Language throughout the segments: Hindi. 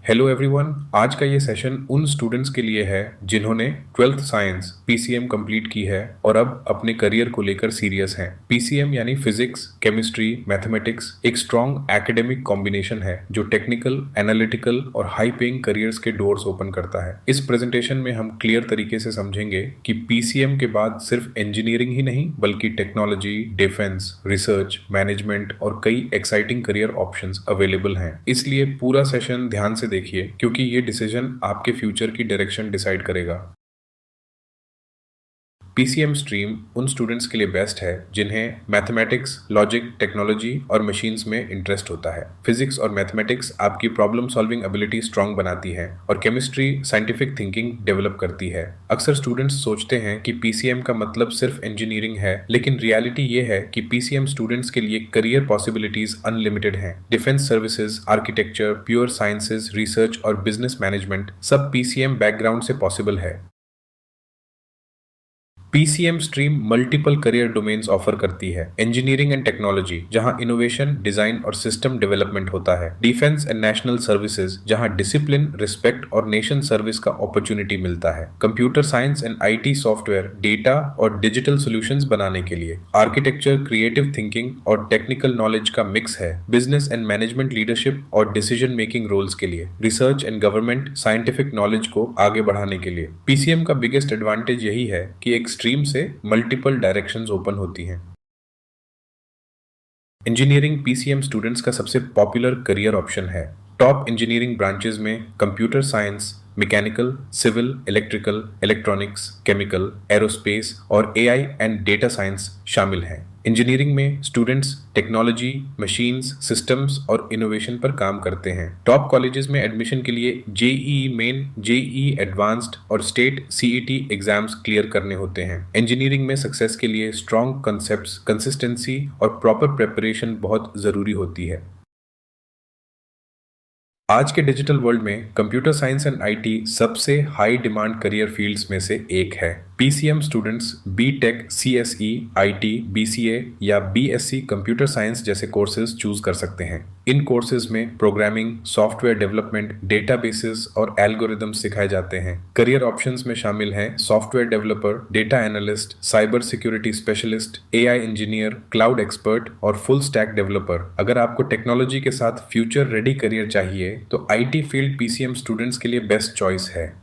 Hello everyone. आज का ये सेशन उन स्टूडेंट्स के लिए है जिन्होंने ट्वेल्थ साइंस पीसीएम कंप्लीट की है और अब अपने करियर को लेकर सीरियस हैं। पीसीएम यानी फिजिक्स, केमिस्ट्री, मैथमेटिक्स एक स्ट्रॉन्ग एकेडमिक कॉम्बिनेशन है जो टेक्निकल, एनालिटिकल और हाई पेइंग करियर्स के डोर्स ओपन करता है। इस प्रेजेंटेशन में हम क्लियर तरीके से समझेंगे कि पीसीएम के बाद सिर्फ इंजीनियरिंग ही नहीं बल्कि टेक्नोलॉजी, डिफेंस, रिसर्च, मैनेजमेंट और कई एक्साइटिंग करियर ऑप्शंस अवेलेबल हैं। इसलिए पूरा सेशन ध्यान से देखिए क्योंकि ये डिसीजन आपके फ्यूचर की डायरेक्शन डिसाइड करेगा। पीसीएम स्ट्रीम उन स्टूडेंट्स के लिए बेस्ट है जिन्हें मैथमेटिक्स, लॉजिक, टेक्नोलॉजी और मशीन्स में इंटरेस्ट होता है। फिजिक्स और मैथमेटिक्स आपकी प्रॉब्लम सॉल्विंग एबिलिटी स्ट्रांग बनाती है और केमिस्ट्री साइंटिफिक थिंकिंग डेवलप करती है। अक्सर स्टूडेंट्स सोचते हैं कि पीसीएम का मतलब सिर्फ इंजीनियरिंग है, लेकिन रियलिटी ये है कि पीसीएम स्टूडेंट्स के लिए करियर पॉसिबिलिटीज अनलिमिटेड हैं। Defence services, architecture, pure sciences, research और बिजनेस मैनेजमेंट सब पीसीएम बैकग्राउंड से पॉसिबल है। PCM stream multiple career domains offer करती है। इंजीनियरिंग एंड टेक्नोलॉजी जहां इनोवेशन, डिजाइन और सिस्टम डेवलपमेंट होता है। डिफेंस एंड नेशनल सर्विसेज जहां डिसिप्लिन, रिस्पेक्ट और नेशन सर्विस का अपॉर्चुनिटी मिलता है। Computer science and IT software, data और डिजिटल सॉल्यूशंस बनाने के लिए। आर्किटेक्चर, क्रिएटिव थिंकिंग और टेक्निकल नॉलेज का मिक्स है। बिजनेस एंड मैनेजमेंट, लीडरशिप और डिसीजन मेकिंग रोल्स के लिए। Research and government, scientific knowledge को आगे बढ़ाने के लिए। पीसीएम का बिगेस्ट एडवांटेज यही है कि एक स्ट्रीम से मल्टीपल डायरेक्शंस ओपन होती हैं। इंजीनियरिंग पीसीएम स्टूडेंट्स का सबसे पॉपुलर करियर ऑप्शन है। टॉप इंजीनियरिंग ब्रांचेस में computer science, mechanical, civil, electrical, electronics, chemical, aerospace और एआई एंड डेटा साइंस शामिल हैं। इंजीनियरिंग में स्टूडेंट्स टेक्नोलॉजी, मशीन्स, सिस्टम्स और इनोवेशन पर काम करते हैं। टॉप कॉलेजेस में एडमिशन के लिए जेईई मेन, जेईई एडवांस्ड और स्टेट सीईटी एग्जाम्स क्लियर करने होते हैं। इंजीनियरिंग में सक्सेस के लिए स्ट्रॉन्ग कंसेप्ट्स, कंसिस्टेंसी और प्रॉपर प्रिपरेशन बहुत ज़रूरी होती है। आज के डिजिटल वर्ल्ड में कंप्यूटर साइंस एंड आईटी सबसे हाई डिमांड करियर फील्ड्स में से एक है। PCM students B Tech, CSE, IT, BCA या बीएससी कंप्यूटर साइंस जैसे कोर्सेज चूज कर सकते हैं। इन कोर्सेज में प्रोग्रामिंग, सॉफ्टवेयर डेवलपमेंट, डेटाबेसेस और एल्गोरिदम्स सिखाए जाते हैं। करियर ऑप्शंस में शामिल हैं software developer, data analyst, cyber security specialist, AI engineer, cloud expert और फुल स्टैक डेवलपर। अगर आपको टेक्नोलॉजी के साथ फ्यूचर रेडी करियर चाहिए तो आईटी फील्ड पीसीएम स्टूडेंट्स के लिए बेस्ट चॉइस है।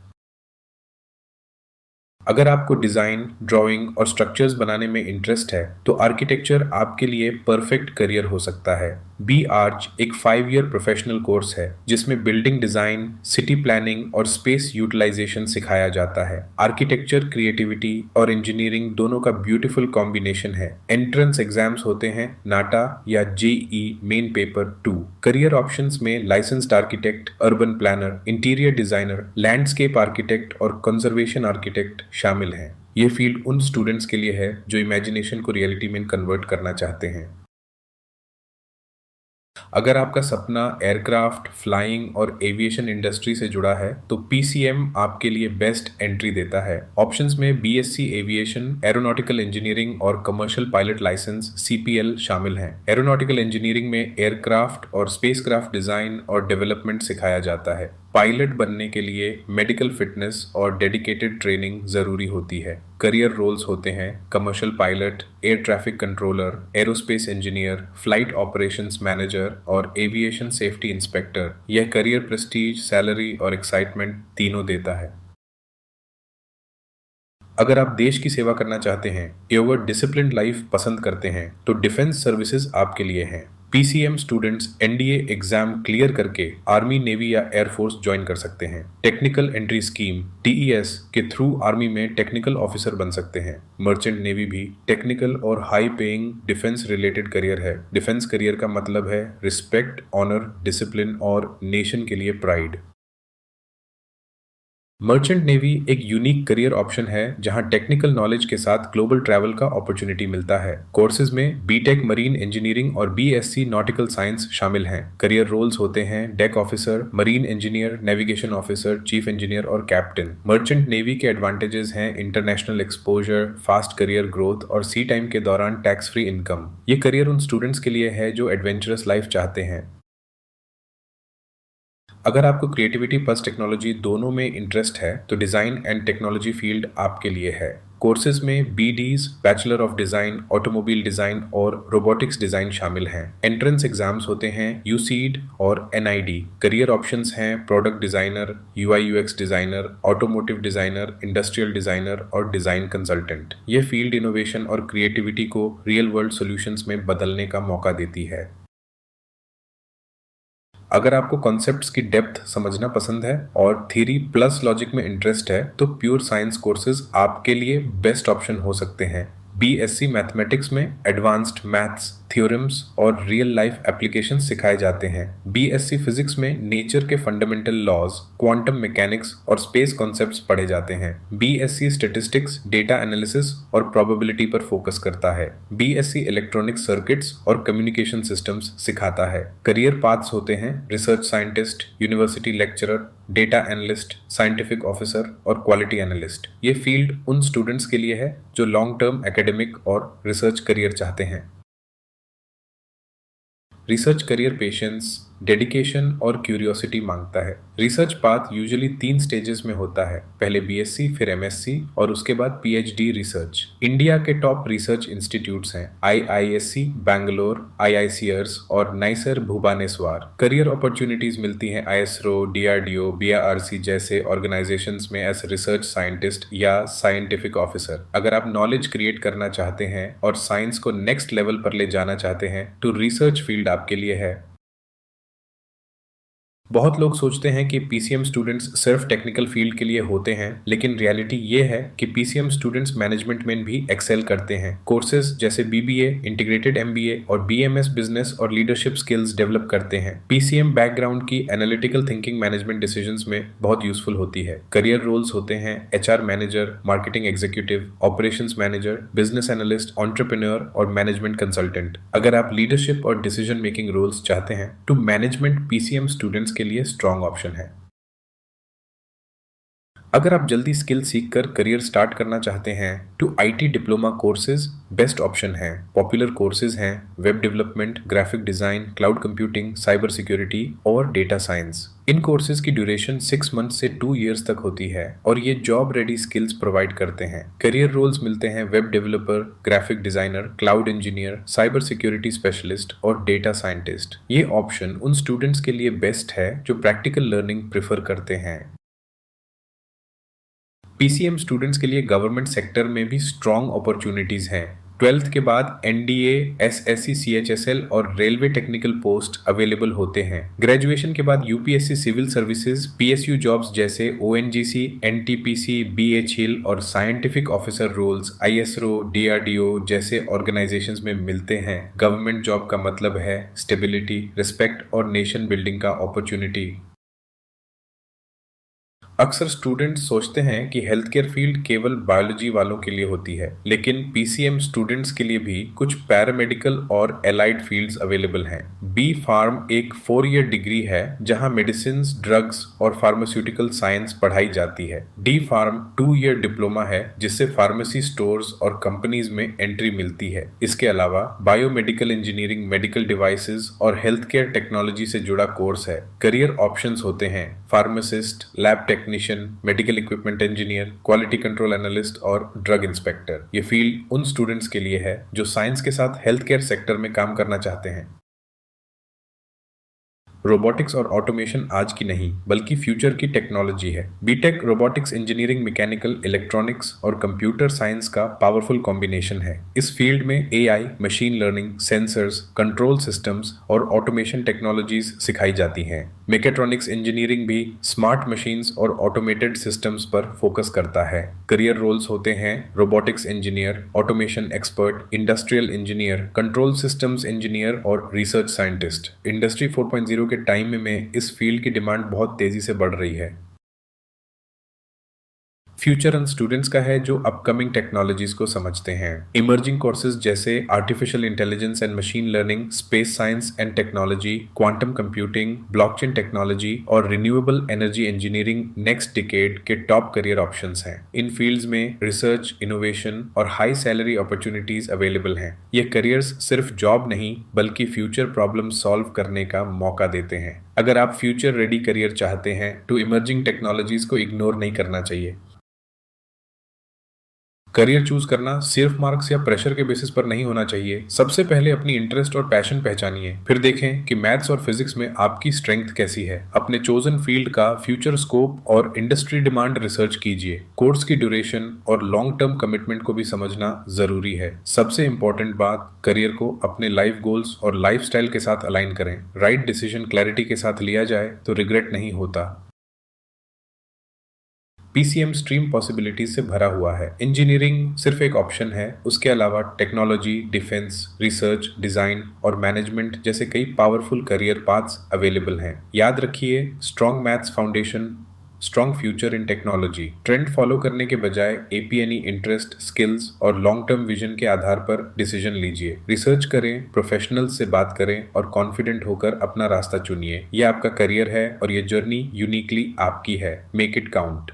अगर आपको डिज़ाइन, ड्राइंग और स्ट्रक्चर्स बनाने में इंटरेस्ट है तो आर्किटेक्चर आपके लिए परफेक्ट करियर हो सकता है। बी आर्च एक 5 ईयर प्रोफेशनल कोर्स है जिसमें बिल्डिंग डिज़ाइन, सिटी प्लानिंग और स्पेस यूटिलाइजेशन सिखाया जाता है। आर्किटेक्चर, क्रिएटिविटी और इंजीनियरिंग दोनों का ब्यूटीफुल कॉम्बिनेशन है। एंट्रेंस एग्जाम्स होते हैं नाटा या JEE main paper 2। Career options में licensed architect, urban planner, interior designer, landscape architect और कंजर्वेशन आर्किटेक्ट शामिल हैं। ये फील्ड उन स्टूडेंट्स के लिए है जो इमेजिनेशन को रियलिटी में कन्वर्ट करना चाहते हैं। अगर आपका सपना एयरक्राफ्ट, फ्लाइंग और एविएशन इंडस्ट्री से जुड़ा है तो पीसीएम आपके लिए बेस्ट एंट्री देता है। ऑप्शंस में बीएससी एविएशन, एरोनॉटिकल इंजीनियरिंग और कमर्शियल पायलट लाइसेंस सीपीएल शामिल हैं। एरोनॉटिकल इंजीनियरिंग में एयरक्राफ्ट और स्पेसक्राफ्ट डिजाइन और डेवलपमेंट सिखाया जाता है। पायलट बनने के लिए मेडिकल फिटनेस और डेडिकेटेड ट्रेनिंग जरूरी होती है। करियर रोल्स होते हैं commercial pilot, air traffic controller, aerospace engineer, flight operations manager और एविएशन सेफ्टी इंस्पेक्टर। यह करियर प्रेस्टीज, सैलरी और एक्साइटमेंट तीनों देता है। अगर आप देश की सेवा करना चाहते हैं एवं डिसिप्लिन्ड लाइफ पसंद करते हैं तो डिफेंस सर्विसेज आपके लिए हैं। PCM students NDA exam clear करके आर्मी, नेवी या एयरफोर्स ज्वाइन कर सकते हैं। टेक्निकल एंट्री स्कीम टीईएस के थ्रू आर्मी में टेक्निकल ऑफिसर बन सकते हैं। मर्चेंट नेवी भी टेक्निकल और high paying defence related career है। डिफेंस करियर का मतलब है रिस्पेक्ट, ऑनर, डिसिप्लिन और नेशन के लिए प्राइड। मर्चेंट नेवी एक यूनिक करियर ऑप्शन है जहां टेक्निकल नॉलेज के साथ ग्लोबल ट्रैवल का अपॉर्चुनिटी मिलता है। कोर्सेज में बीटेक मरीन इंजीनियरिंग और बीएससी नॉटिकल साइंस शामिल हैं। करियर रोल्स होते हैं deck officer, marine engineer, navigation officer, chief engineer और कैप्टन। मर्चेंट नेवी के एडवांटेजेस हैं international exposure, fast career growth और सी टाइम के दौरान टैक्स फ्री इनकम। ये करियर उन स्टूडेंट्स के लिए है जो एडवेंचरस लाइफ चाहते हैं। अगर आपको क्रिएटिविटी प्लस टेक्नोलॉजी दोनों में इंटरेस्ट है तो डिज़ाइन एंड टेक्नोलॉजी फील्ड आपके लिए है। कोर्सेज में BDs, bachelor of design, automobile design और रोबोटिक्स डिज़ाइन शामिल हैं। एंट्रेंस एग्जाम्स होते हैं UCED और NID। करियर ऑप्शंस हैं product designer, UI/UX designer, automotive designer, industrial designer और डिज़ाइन कंसल्टेंट। ये फील्ड इनोवेशन और क्रिएटिविटी को रियल वर्ल्ड सॉल्यूशंस में बदलने का मौका देती है। अगर आपको कॉन्सेप्ट्स की डेप्थ समझना पसंद है और थ्योरी प्लस लॉजिक में इंटरेस्ट है तो प्योर साइंस कोर्सेज आपके लिए बेस्ट ऑप्शन हो सकते हैं। BSc मैथमेटिक्स में एडवांस्ड मैथ्स, थ्योरम्स और रियल लाइफ एप्लीकेशन सिखाए जाते हैं। BSc फिजिक्स में नेचर के फंडामेंटल लॉज, क्वांटम मैकेनिक्स और स्पेस कॉन्सेप्ट्स पढ़े जाते हैं। BSc स्टैटिस्टिक्स, डेटा एनालिसिस और प्रोबेबिलिटी पर फोकस करता है। BSc इलेक्ट्रॉनिक सर्किट्स और कम्युनिकेशन सिस्टम्स सिखाता है। करियर पाथ्स होते हैं research scientist, university lecturer, data analyst, scientific officer और क्वालिटी एनालिस्ट। ये फील्ड उन स्टूडेंट्स के लिए है जो लॉन्ग टर्म एकेडमिक और रिसर्च करियर चाहते हैं। रिसर्च करियर पेशेंस, डेडिकेशन और क्यूरियोसिटी मांगता है। रिसर्च पाथ यूजुअली 3 स्टेजेस में होता है, पहले BSc, फिर MSc और उसके बाद PhD रिसर्च। इंडिया के टॉप रिसर्च इंस्टीट्यूट्स हैं IISc बैंगलोर, IICERS और नाइसर भुवनेश्वर। करियर अपॉर्चुनिटीज मिलती हैं ISRO, DRDO, BRC जैसे ऑर्गेनाइजेशंस में एज रिसर्च साइंटिस्ट या साइंटिफिक ऑफिसर। अगर आप नॉलेज क्रिएट करना चाहते हैं और साइंस को नेक्स्ट लेवल पर ले जाना चाहते हैं तो रिसर्च फील्ड आपके लिए है। बहुत लोग सोचते हैं कि PCM स्टूडेंट्स सिर्फ टेक्निकल फील्ड के लिए होते हैं, लेकिन रियलिटी ये है कि PCM स्टूडेंट्स मैनेजमेंट में भी एक्सेल करते हैं। कोर्सेज जैसे BBA, इंटीग्रेटेड MBA और BMS बिजनेस और लीडरशिप स्किल्स डेवलप करते हैं। PCM बैकग्राउंड की एनालिटिकल थिंकिंग मैनेजमेंट डिसीजंस में बहुत यूजफुल होती है। करियर रोल्स होते हैं HR manager, marketing executive, operations manager, business analyst, entrepreneur और मैनेजमेंट कंसल्टेंट। अगर आप लीडरशिप और डिसीजन मेकिंग रोल्स चाहते हैं तो मैनेजमेंट PCM स्टूडेंट्स के लिए स्ट्रॉन्ग ऑप्शन है। अगर आप जल्दी स्किल सीख कर करियर स्टार्ट करना चाहते हैं तो IT diploma courses best option हैं। पॉपुलर कोर्सेज हैं web development, graphic design, cloud computing, cyber security और डेटा साइंस। इन कोर्सेज की ड्यूरेशन 6 मंथ से 2 इयर्स तक होती है और ये जॉब रेडी स्किल्स प्रोवाइड करते हैं। करियर रोल्स मिलते हैं web developer, graphic designer, cloud engineer, cyber security specialist और डेटा साइंटिस्ट। ये ऑप्शन उन स्टूडेंट्स के लिए बेस्ट है जो प्रैक्टिकल लर्निंग प्रेफर करते हैं। PCM स्टूडेंट्स के लिए गवर्नमेंट सेक्टर में भी स्ट्रॉन्ग अपॉर्चुनिटीज हैं। 12th के बाद NDA, SSC, CHSL और रेलवे टेक्निकल पोस्ट अवेलेबल होते हैं। ग्रेजुएशन के बाद UPSC civil services, PSU jobs जैसे ONGC, NTPC, BHIL और scientific officer roles ISRO, DRDO जैसे ऑर्गेनाइजेशंस में मिलते हैं। गवर्नमेंट जॉब का मतलब है स्टेबिलिटी, रिस्पेक्ट और नेशन बिल्डिंग का अपॉर्चुनिटी। अक्सर स्टूडेंट्स सोचते हैं कि हेल्थ केयर फील्ड केवल बायोलॉजी वालों के लिए होती है, लेकिन PCM स्टूडेंट्स के लिए भी कुछ पैरामेडिकल और एलाइड फील्ड्स अवेलेबल हैं। B फार्म एक 4 ईयर डिग्री है जहां मेडिसिन, ड्रग्स और फार्मास्यूटिकल साइंस पढ़ाई जाती है। D फार्म 2 ईयर डिप्लोमा है जिससे फार्मेसी स्टोर्स और कंपनीज में एंट्री मिलती है। इसके अलावा बायोमेडिकल इंजीनियरिंग, मेडिकल डिवाइसेस और हेल्थ केयर टेक्नोलॉजी से जुड़ा कोर्स है। करियर ऑप्शंस होते हैं pharmacist, lab technician, medical equipment engineer, quality control analyst और ड्रग इंस्पेक्टर। ये फील्ड उन स्टूडेंट्स के लिए है जो साइंस के साथ हेल्थ केयर सेक्टर में काम करना चाहते हैं। रोबोटिक्स और ऑटोमेशन आज की नहीं बल्कि फ्यूचर की टेक्नोलॉजी है। B Tech robotics engineering, mechanical, electronics और कंप्यूटर साइंस का पावरफुल कॉम्बिनेशन है। इस फील्ड में AI, machine learning, sensors, control systems और ऑटोमेशन टेक्नोलॉजीज सिखाई जाती हैं। मैकेट्रॉनिक्स इंजीनियरिंग भी स्मार्ट मशीन्स और ऑटोमेटेड सिस्टम्स पर फोकस करता है। करियर रोल्स होते हैं robotics engineer, automation expert, industrial engineer, control systems engineer और रिसर्च साइंटिस्ट। इंडस्ट्री 4.0 के टाइम में इस फील्ड की डिमांड बहुत तेजी से बढ़ रही है। फ्यूचर एंड स्टूडेंट्स का है जो अपकमिंग टेक्नोलॉजीज को समझते हैं। इमर्जिंग कोर्सेज जैसे artificial intelligence and machine learning, space science and technology, quantum computing, blockchain technology और renewable energy engineering next decade के टॉप करियर ऑप्शंस हैं। इन फील्ड्स में रिसर्च, इनोवेशन और हाई सैलरी अपॉर्चुनिटीज अवेलेबल हैं। ये करियर्स सिर्फ जॉब नहीं बल्कि फ्यूचर प्रॉब्लम सॉल्व करने का मौका देते हैं। अगर आप फ्यूचर रेडी करियर चाहते हैं तो इमर्जिंग टेक्नोलॉजीज को इग्नोर नहीं करना चाहिए। करियर चूज करना सिर्फ मार्क्स या प्रेशर के बेसिस पर नहीं होना चाहिए। सबसे पहले अपनी इंटरेस्ट और पैशन पहचानिए, फिर देखें कि मैथ्स और फिजिक्स में आपकी स्ट्रेंथ कैसी है। अपने चोजन फील्ड का फ्यूचर स्कोप और इंडस्ट्री डिमांड रिसर्च कीजिए। कोर्स की ड्यूरेशन और लॉन्ग टर्म कमिटमेंट को भी समझना जरूरी है। सबसे इंपॉर्टेंट बात, करियर को अपने लाइफ गोल्स और लाइफस्टाइल के साथ अलाइन करें। राइट डिसीजन क्लैरिटी के साथ लिया जाए तो रिग्रेट नहीं होता। पीसीएम स्ट्रीम पॉसिबिलिटीज से भरा हुआ है। इंजीनियरिंग सिर्फ एक ऑप्शन है, उसके अलावा टेक्नोलॉजी, डिफेंस, रिसर्च, डिजाइन और मैनेजमेंट जैसे कई पावरफुल करियर पाथ्स अवेलेबल हैं। याद रखिए, strong maths foundation, strong future in technology. Trend follow करने के बजाय एपीएनई इंटरेस्ट, स्किल्स और लॉन्ग टर्म विजन के आधार पर डिसीजन लीजिए। रिसर्च करें, प्रोफेशनल्स से बात करें और कॉन्फिडेंट होकर अपना रास्ता चुनिए। यह आपका करियर है और ये जर्नी यूनिकली आपकी है। Make it count.